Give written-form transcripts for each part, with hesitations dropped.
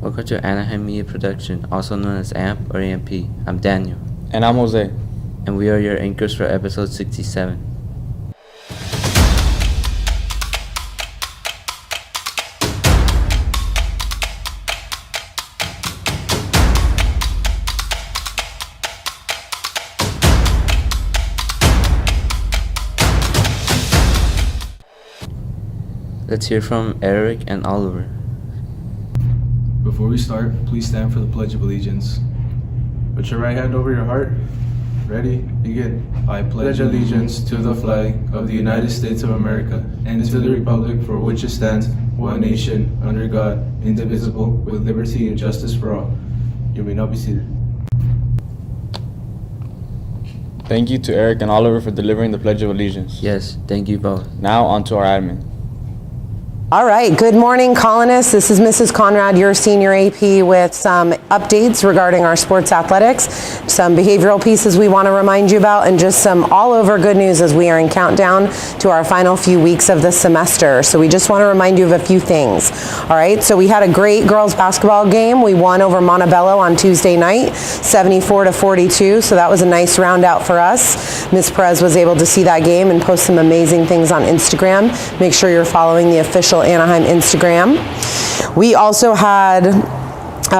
Welcome to Anaheim Media Production, also known as AMP or AMP. I'm Daniel. And I'm Jose. And we are your anchors for episode 67. Let's hear from Eric and Oliver. Before we start, please stand for the Pledge of Allegiance. Put your right hand over your heart. Ready? Begin. I pledge allegiance to the flag of the United States of America and to the republic for which it stands, one nation, under God, indivisible, with liberty and justice for all. You may now be seated. Thank you to Eric and Oliver for delivering the Pledge of Allegiance. Yes, thank you both. Now on to our admin. All right, good morning, colonists. This is Mrs. Conrad, your senior AP, with some updates regarding our sports athletics, some behavioral pieces we want to remind you about, and just some all-over good news as we are in countdown to our final few weeks of the semester. So we just want to remind you of a few things. All right, so we had a great girls basketball game. We won over Montebello on Tuesday night, 74-42, so that was a nice round out for us. Ms. Perez was able to see that game and post some amazing things on Instagram. Make sure you're following the official Anaheim Instagram. We also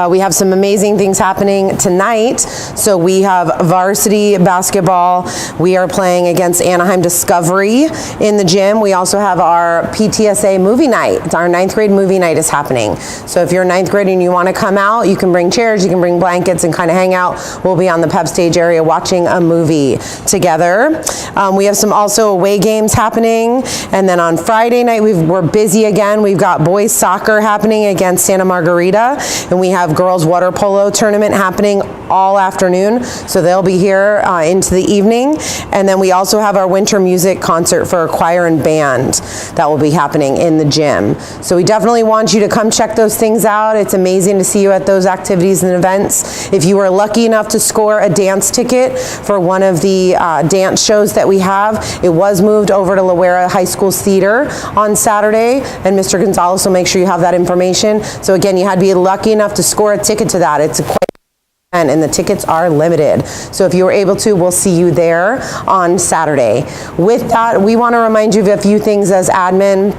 we have some amazing things happening tonight. So we have varsity basketball. We are playing against Anaheim Discovery in the gym. We also have our PTSA movie night. It's our 9th grade movie night is happening. So if you're 9th grade and you want to come out, you can bring chairs, you can bring blankets and kind of hang out. We'll be on the pep stage area watching a movie together. We have some also away games happening. And then on Friday night, we're busy again. We've got boys soccer happening against Santa Margarita. And we have girls water polo tournament happening all afternoon, so they'll be here into the evening. And then we also have our winter music concert for choir and band that will be happening in the gym. So we definitely want you to come check those things out. It's amazing to see you at those activities and events. If you were lucky enough to score a dance ticket for one of the dance shows that we have, it was moved over to La Huera High School's theater on Saturday, and Mr. Gonzalez will make sure you have that information. So again, you had to be lucky enough to score a ticket to that. It's quite and the tickets are limited. So if you were able to, we'll see you there on Saturday. With that, we want to remind you of a few things as admin.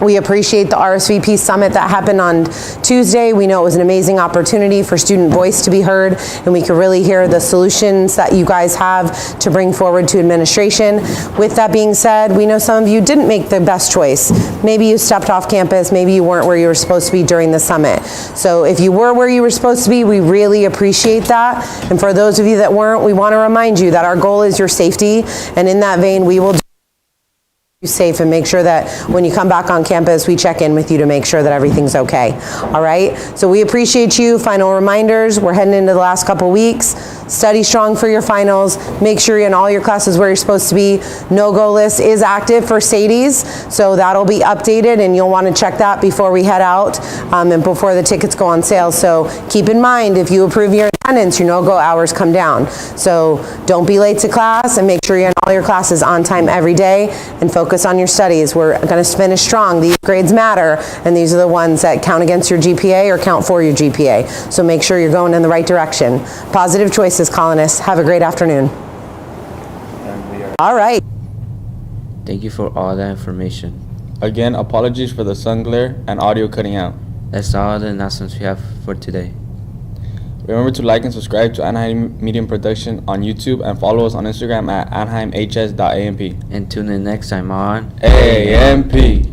We appreciate the RSVP summit that happened on Tuesday. We know it was an amazing opportunity for student voice to be heard, and we could really hear the solutions that you guys have to bring forward to administration. With that being said, we know some of you didn't make the best choice. Maybe you stepped off campus, maybe you weren't where you were supposed to be during the summit. So if you were where you were supposed to be, we really appreciate that. And for those of you that weren't, we want to remind you that our goal is your safety, and in that vein, we will safe and make sure that when you come back on campus, we check in with you to make sure that everything's okay. All right, so we appreciate you. Final reminders, we're heading into the last couple weeks. Study strong for your finals. Make sure you're in all your classes where you're supposed to be. No-go list is active for SATIs, so that'll be updated, and you'll want to check that before we head out and before the tickets go on sale. So keep in mind, if you approve your attendance, your no-go hours come down. So don't be late to class, and make sure you're in all your classes on time every day, and focus on your studies. We're going to finish strong. These grades matter, and these are the ones that count against your GPA or count for your GPA. So make sure you're going in the right direction. Positive choices, colonists. Have a great afternoon. All right. Thank you for all that information. Again, apologies for the sun glare and audio cutting out. That's all the announcements we have for today. Remember to like and subscribe to Anaheim Media Production on YouTube, and follow us on Instagram at anaheimhs.amp. And tune in next time on AMP.